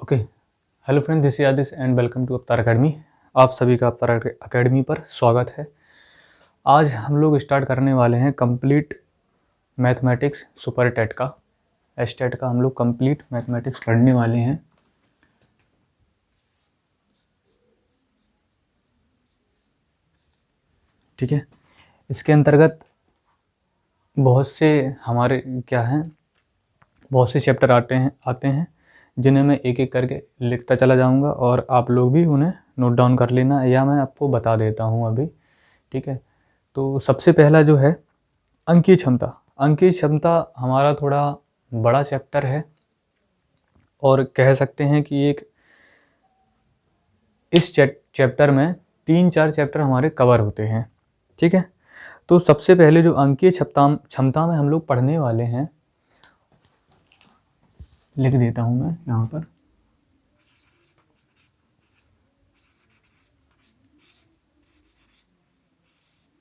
Okay, hello friend, this is Aadish and welcome to Avatar academy. आप सभी का अवतार अकेडमी पर स्वागत है। आज हम लोग स्टार्ट करने वाले हैं कंप्लीट मैथमेटिक्स सुपर टेट का, एसटेट का हम लोग कंप्लीट मैथमेटिक्स पढ़ने वाले हैं। ठीक है, इसके अंतर्गत बहुत से हमारे बहुत से चैप्टर आते हैं जिन्हें मैं एक एक करके लिखता चला जाऊंगा और आप लोग भी उन्हें नोट डाउन कर लेना, या मैं आपको बता देता हूं अभी। ठीक है, तो सबसे पहला जो है अंकीय क्षमता। अंकीय क्षमता हमारा थोड़ा बड़ा चैप्टर है और कह सकते हैं कि इस चैप्टर में 3-4 चैप्टर हमारे कवर होते हैं। ठीक है, तो सबसे पहले जो अंकीय क्षमता में हम लोग पढ़ने वाले हैं, लिख देता हूं मैं यहाँ पर।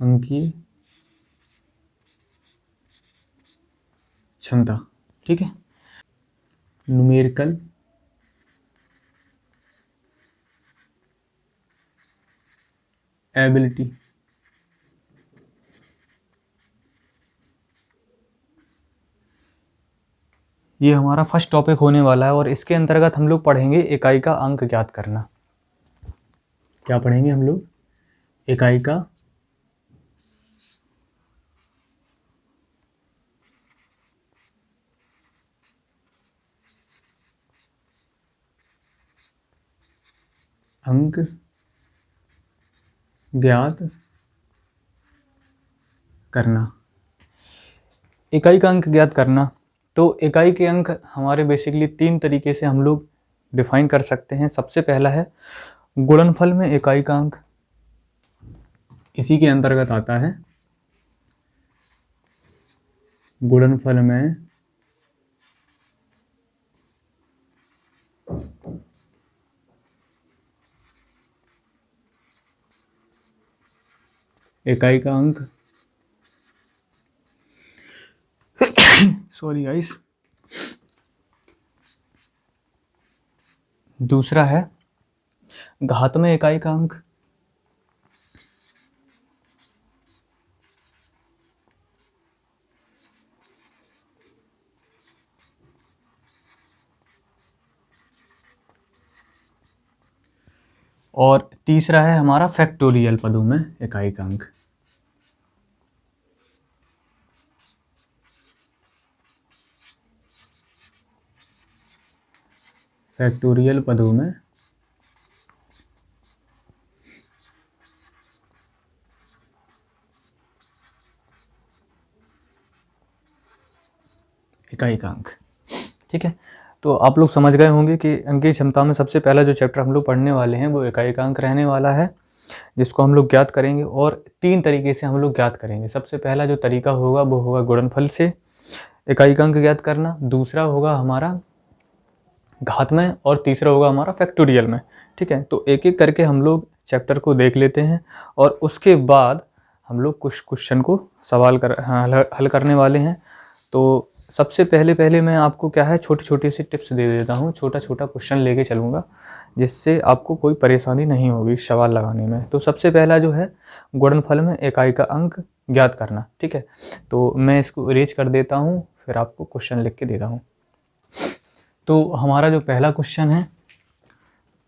अंकीय क्षमता, ठीक है, न्यूमेरिकल एबिलिटी। ये हमारा फर्स्ट टॉपिक होने वाला है और इसके अंतर्गत हम लोग पढ़ेंगे इकाई का अंक ज्ञात करना। क्या पढ़ेंगे हम लोग? इकाई का अंक ज्ञात करना। इकाई का अंक ज्ञात करना, तो इकाई के अंक हमारे बेसिकली 3 तरीके से हम लोग डिफाइन कर सकते हैं। सबसे पहला है गुणनफल में इकाई का अंक, इसी के अंतर्गत आता है गुणनफल में इकाई का अंक। Sorry guys. दूसरा है घात में इकाई का अंक, और तीसरा है हमारा फैक्टोरियल पदों में इकाई का अंक। फैक्टोरियल पदों में इकाई का अंक। ठीक है, तो आप लोग समझ गए होंगे कि अंकीय क्षमता में सबसे पहला जो चैप्टर हम लोग पढ़ने वाले हैं वो इकाई का अंक रहने वाला है, जिसको हम लोग ज्ञात करेंगे और 3 तरीके से हम लोग ज्ञात करेंगे। सबसे पहला जो तरीका होगा वो होगा गुणनफल से इकाई का अंक ज्ञात करना, दूसरा होगा हमारा घात में, और तीसरा होगा हमारा फैक्टोरियल में। ठीक है, तो एक एक करके हम लोग चैप्टर को देख लेते हैं और उसके बाद हम लोग कुछ क्वेश्चन को हल करने वाले हैं। तो सबसे पहले मैं आपको क्या है छोटी छोटी सी टिप्स दे देता हूँ, छोटा छोटा क्वेश्चन लेके चलूँगा जिससे आपको कोई परेशानी नहीं होगी सवाल लगाने में। तो सबसे पहला जो है गुणनफल में इकाई का अंक ज्ञात करना। ठीक है, तो मैं इसको इरेज कर देता हूँ, फिर आपको क्वेश्चन लिख के देता हूँ। तो हमारा जो पहला क्वेश्चन है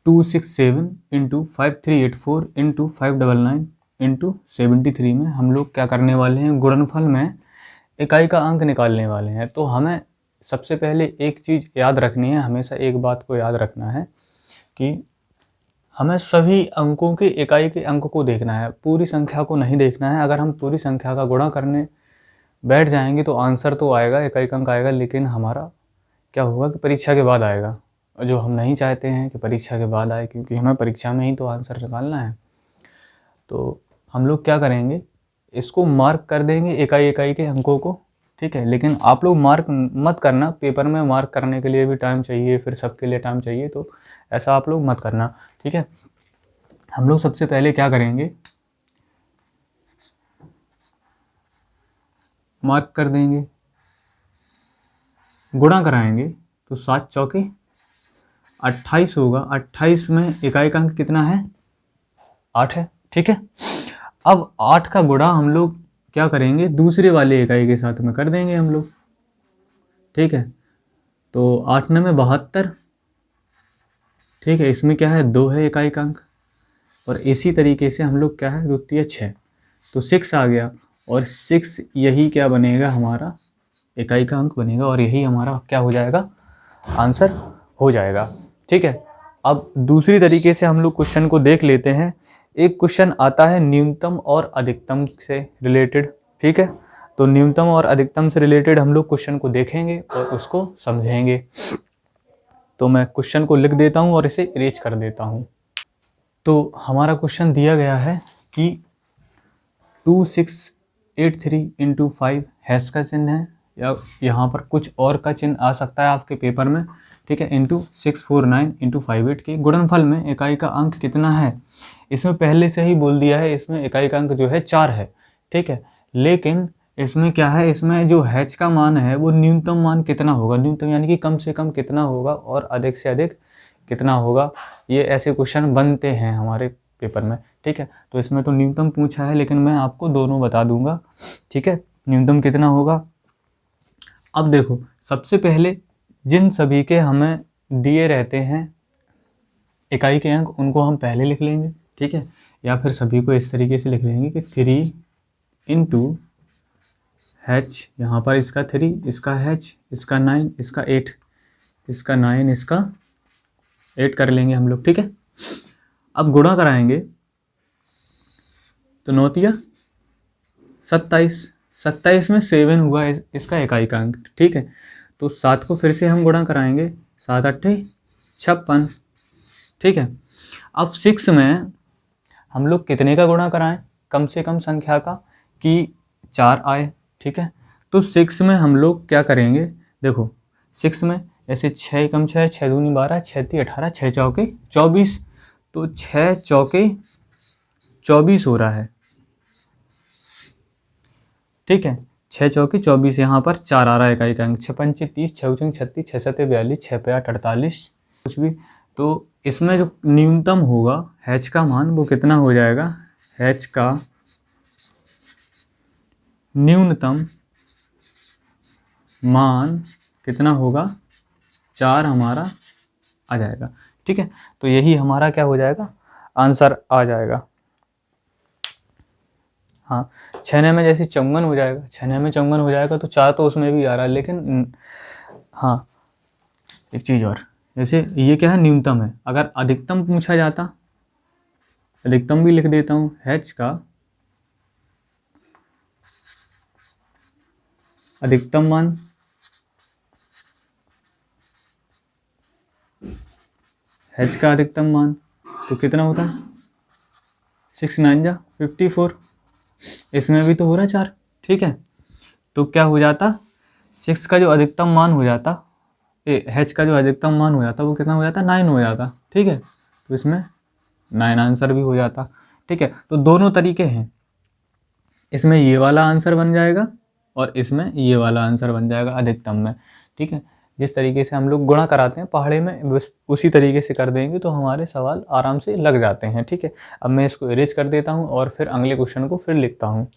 267 इंटू 5384 इंटू 599 इंटू 73 में हम लोग क्या करने वाले हैं, गुणनफल में इकाई का अंक निकालने वाले हैं। तो हमें सबसे पहले एक चीज़ याद रखनी है, हमेशा एक बात को याद रखना है कि हमें सभी अंकों के इकाई के अंक को देखना है, पूरी संख्या को नहीं देखना है। अगर हम पूरी संख्या का गुणा करने बैठ जाएंगे तो आंसर तो आएगा, इकाई का अंक आएगा, लेकिन हमारा क्या होगा कि परीक्षा के बाद आएगा, जो हम नहीं चाहते हैं कि परीक्षा के बाद आए, क्योंकि हमें परीक्षा में ही तो आंसर निकालना है। तो हम लोग क्या करेंगे, इसको मार्क कर देंगे इकाई इकाई के अंकों को। ठीक है, लेकिन आप लोग मार्क मत करना, पेपर में मार्क करने के लिए भी टाइम चाहिए, फिर सबके लिए टाइम चाहिए, तो ऐसा आप लोग मत करना। ठीक है, हम लोग सबसे पहले क्या करेंगे, मार्क कर देंगे, गुणा कराएंगे तो 7 चौके 28 होगा, 28 में इकाई का अंक कितना है, 8 है, ठीक है। अब 8 का गुणा हम लोग क्या करेंगे, दूसरे वाले इकाई के साथ में कर देंगे हम लोग, ठीक है। तो 8 9 में 72, ठीक है। इसमें क्या है, 2 है इकाई का अंक, और इसी तरीके से हम लोग क्या है, द्वितीय 6, तो 6 आ गया, और 6 यही क्या बनेगा, हमारा इकाई का अंक बनेगा, और यही हमारा क्या हो जाएगा, आंसर हो जाएगा, ठीक है। अब दूसरी तरीके से हम लोग क्वेश्चन को देख लेते हैं। एक क्वेश्चन आता है न्यूनतम और अधिकतम से रिलेटेड, ठीक है। तो न्यूनतम और अधिकतम से रिलेटेड हम लोग क्वेश्चन को देखेंगे और उसको समझेंगे। तो मैं क्वेश्चन को लिख देता हूँ और इसे इरेज कर देता हूँ। तो हमारा क्वेश्चन दिया गया है कि 2683 इंटू 5 हैश का चिन्ह है, या यहाँ पर कुछ और का चिन्ह आ सकता है आपके पेपर में, ठीक है, इंटू 649 इंटू 58 के गुणनफल में इकाई का अंक कितना है। इसमें पहले से ही बोल दिया है, इसमें इकाई का अंक जो है 4 है, ठीक है। लेकिन इसमें क्या है, इसमें जो हैच का मान है वो न्यूनतम मान कितना होगा, न्यूनतम यानी कि कम से कम कितना होगा और अधिक से अधिक कितना होगा, ये ऐसे क्वेश्चन बनते हैं हमारे पेपर में, ठीक है। तो इसमें तो न्यूनतम पूछा है, लेकिन मैं आपको दोनों बता दूंगा, ठीक है। न्यूनतम कितना होगा, अब देखो सबसे पहले जिन सभी के हमें दिए रहते हैं इकाई के अंक, उनको हम पहले लिख लेंगे, ठीक है। या फिर सभी को इस तरीके से लिख लेंगे कि 3 इंटू हैच, यहाँ पर इसका 3, इसका हैच, इसका 9, इसका 8, इसका 9, इसका 8 कर लेंगे हम लोग, ठीक है। अब गुणा कराएंगे तो 9 तिया 27, 27 में 7 हुआ इसका इकाई का अंक, ठीक है। तो 7 को फिर से हम गुणा कराएंगे, 7 8 56, ठीक है। अब 6 में हम लोग कितने का गुणा कराएं, कम से कम संख्या का, कि 4 आए, ठीक है। तो 6 में हम लोग क्या करेंगे, देखो 6 में ऐसे 6 कम 6, 6 दूनी 12, 6 ती 18, 6 चौके 24, तो 6 चौके 24 हो रहा है, ठीक है। 6 चौके 24, यहाँ पर 4 आ रहा है इकाई का अंक, 6 पंचे 30, 6 उचंग 36, 6 सते 42, 6 पे 8 48, कुछ भी। तो इसमें जो न्यूनतम होगा हैच का मान वो कितना हो जाएगा, हैच का न्यूनतम मान कितना होगा, 4 हमारा आ जाएगा, ठीक है। तो यही हमारा क्या हो जाएगा, आंसर आ जाएगा। हाँ, 6 में जैसे 54 हो जाएगा, 6 में 54 हो जाएगा, तो 4 तो उसमें भी आ रहा है, लेकिन हाँ एक चीज़ और, जैसे ये क्या है, न्यूनतम है। अगर अधिकतम पूछा जाता, अधिकतम भी लिख देता हूँ, हैच का अधिकतम मान, हैच का अधिकतम मान तो कितना होता है, 6 9 जा 54, इसमें भी तो हो रहा है 4, ठीक है। तो क्या हो जाता, 6 का जो अधिकतम मान हो जाता, हैच का जो अधिकतम मान हो जाता वो कितना हो जाता, 9 हो जाता, ठीक है। तो इसमें 9 आंसर भी हो जाता, ठीक है। तो दोनों तरीके हैं, इसमें ये वाला आंसर बन जाएगा और इसमें ये वाला आंसर बन जाएगा अधिकतम में, ठीक है। जिस तरीके से हम लोग गुणा कराते हैं पहाड़े में, बस उसी तरीके से कर देंगे तो हमारे सवाल आराम से लग जाते हैं, ठीक है। अब मैं इसको इरेज कर देता हूँ और फिर अगले क्वेश्चन को फिर लिखता हूँ।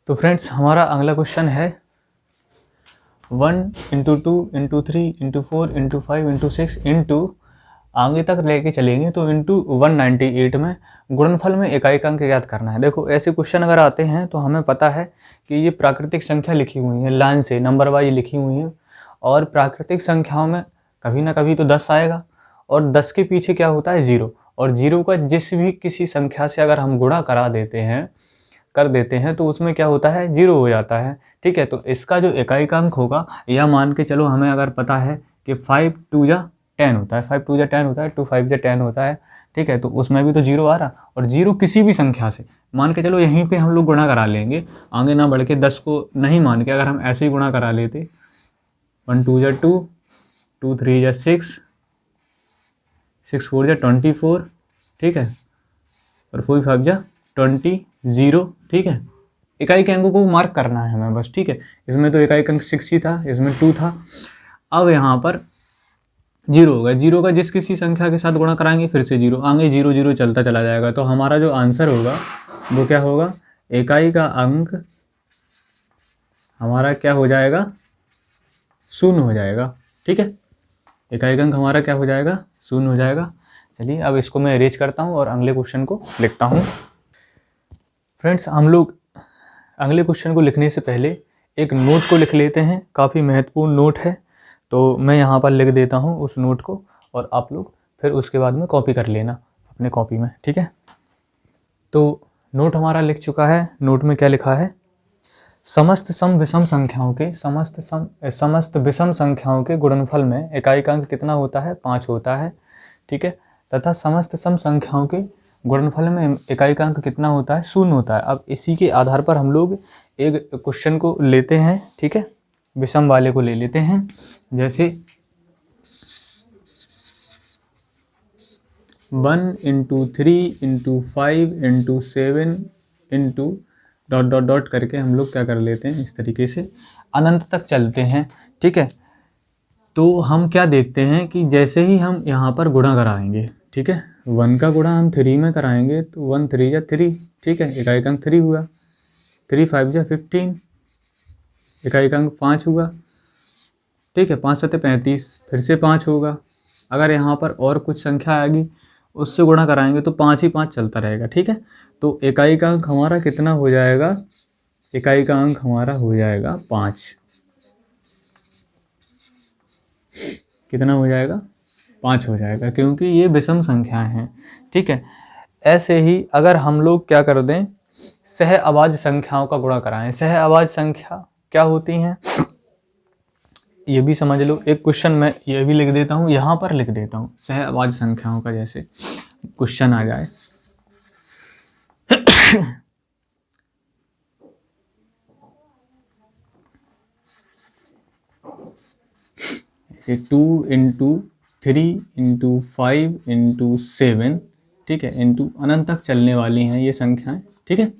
तो फ्रेंड्स हमारा अगला क्वेश्चन है 1 into 2 into 3 into 4 into 5 into 6 into आगे तक लेके चलेंगे तो इंटू 198 में गुणनफल में इकाई का अंक ज्ञात करना है। देखो ऐसे क्वेश्चन अगर आते हैं तो हमें पता है कि ये प्राकृतिक संख्या लिखी हुई है, लाइन से नंबर वाइज लिखी हुई है, और प्राकृतिक संख्याओं में कभी ना कभी तो 10 आएगा, और 10 के पीछे क्या होता है 0, और 0 का जिस भी किसी संख्या से अगर हम गुणा कर देते हैं तो उसमें क्या होता है 0 हो जाता है, ठीक है। तो इसका जो इकाई का अंक होगा, या मान के चलो हमें अगर पता है कि 5 2 जा 10 होता है, 5 2 जा 10 होता है, 2 5 जा 10 होता है, ठीक है। तो उसमें भी तो 0 आ रहा, और 0 किसी भी संख्या से मान के चलो यहीं पे हम लोग गुणा करा लेंगे, आगे ना बढ़ के 10 को नहीं मान के अगर हम ऐसे ही गुणा करा लेते, 1 2 जा 2, 2 3 जा 6, 6 4 जा 24, ठीक है, और 4 5 जा 20 0, ठीक है। इकाई के अंकों को मार्क करना है हमें बस, ठीक है। इसमें तो इकाई का अंक 6 ही था, इसमें 2 था। अब यहाँ पर जीरो होगा। जीरो का जिस किसी संख्या के साथ गुणा कराएंगे फिर से जीरो, आगे जीरो जीरो चलता चला जाएगा। तो हमारा जो आंसर होगा वो क्या होगा, इकाई का अंक हमारा क्या हो जाएगा, शून्य हो जाएगा। ठीक है, इकाई का अंक हमारा क्या हो जाएगा, शून्य हो जाएगा। चलिए अब इसको मैं अरेंज करता हूँ और अगले क्वेश्चन को लिखता हूँ। फ्रेंड्स, हम लोग अगले क्वेश्चन को लिखने से पहले एक नोट को लिख लेते हैं, काफ़ी महत्वपूर्ण नोट है। तो मैं यहाँ पर लिख देता हूँ उस नोट को, और आप लोग फिर उसके बाद में कॉपी कर लेना अपने कॉपी में। ठीक है, तो नोट हमारा लिख चुका है। नोट में क्या लिखा है, समस्त सम विषम संख्याओं के समस्त विषम संख्याओं के गुणनफल में इकाई का अंक कितना होता है, 5 होता है। ठीक है, तथा समस्त सम संख्याओं के गुणनफल में इकाई का अंक कितना होता है, 0 होता है। अब इसी के आधार पर हम लोग एक क्वेश्चन को लेते हैं। ठीक है, विषम वाले को ले लेते हैं। जैसे 1 × 3 × 5 × 7 × ... करके हम लोग क्या कर लेते हैं, इस तरीके से अनंत तक चलते हैं। ठीक है, तो हम क्या देखते हैं कि जैसे ही हम यहाँ पर गुणा कराएंगे, ठीक है, 1 का गुणा हम 3 में कराएंगे तो 1 3 या 3, ठीक है, इकाई का अंक 3 हुआ। 3 5 या 15, इकाई का अंक 5 हुआ। ठीक है, 5 7 35, फिर से 5 होगा। अगर यहाँ पर और कुछ संख्या आएगी उससे गुणा कराएंगे तो 5 ही 5 चलता रहेगा। ठीक है, तो इकाई का अंक हमारा कितना हो जाएगा, इकाई का अंक हमारा हो जाएगा 5। कितना हो जाएगा, 5 हो जाएगा, क्योंकि ये विषम संख्याएं हैं। ठीक है, ऐसे ही अगर हम लोग क्या कर दें, सह अभाज्य संख्याओं का गुणा कराएं। सह अभाज्य संख्या क्या होती हैं ये भी समझ लो। एक क्वेश्चन मैं ये भी लिख देता हूँ, यहाँ पर लिख देता हूँ सह अभाज्य संख्याओं का, जैसे क्वेश्चन आ जाए। जैसे 2 × 3 × 5 × 7, ठीक है, इंटू अनंत तक चलने वाली हैं ये संख्याएं। ठीक है,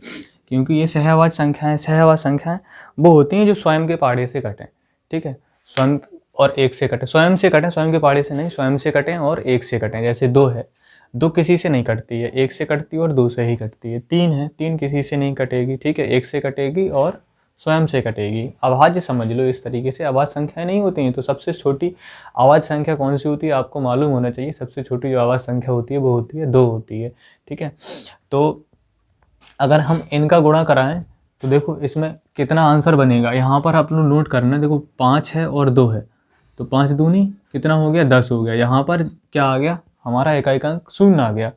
क्योंकि ये सहअभाज्य संख्याएं, सहअभाज्य संख्याएं वो होती हैं जो स्वयं के पाड़े से कटें। ठीक है, स्वयं और एक से कटें, स्वयं से कटें, स्वयं के पाड़े से नहीं, स्वयं से कटें और एक से कटें। जैसे 2 है, 2 किसी से नहीं कटती है, एक से कटती है और 2 से ही कटती है। 3 है, 3 किसी से नहीं कटेगी, ठीक है, एक से कटेगी और स्वयं से कटेगी। अभाज्य समझ लो इस तरीके से, अभाज्य संख्याएं नहीं होती हैं। तो सबसे छोटी अभाज्य संख्या कौन सी होती है आपको मालूम होना चाहिए। सबसे छोटी जो अभाज्य संख्या होती है वो होती है 2 होती है। ठीक है, तो अगर हम इनका गुणा कराएं तो देखो इसमें कितना आंसर बनेगा। यहाँ पर आप लोग नोट करना, देखो 5 है और 2 है, तो 5 दूनी कितना हो गया, 10 हो गया। यहाँ पर क्या आ गया, हमारा इकाई का अंक 0 आ गया।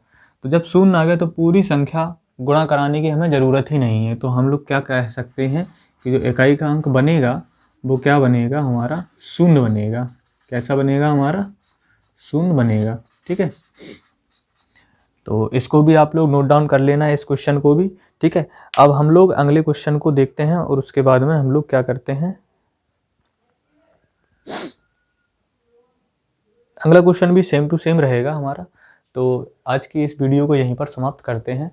तो जब 0 आ गया तो पूरी संख्या गुणा कराने की हमें ज़रूरत ही नहीं है। तो हम लोग क्या कह सकते हैं कि जो इकाई का अंक बनेगा वो क्या बनेगा, हमारा 0 बनेगा। कैसा बनेगा, हमारा 0 बनेगा। ठीक है, तो इसको भी आप लोग नोट डाउन कर लेना, इस क्वेश्चन को भी। ठीक है, अब हम लोग अगले क्वेश्चन को देखते हैं और उसके बाद में हम लोग क्या करते हैं, अगला क्वेश्चन भी सेम टू सेम रहेगा हमारा। तो आज की इस वीडियो को यहीं पर समाप्त करते हैं।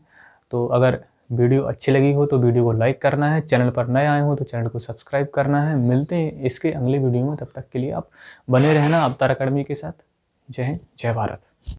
तो अगर वीडियो अच्छी लगी हो तो वीडियो को लाइक करना है, चैनल पर नए आए हो तो चैनल को सब्सक्राइब करना है। मिलते हैं इसके अगले वीडियो में, तब तक के लिए आप बने रहना अवतार अकेडमी के साथ। जय हिंद, जय भारत।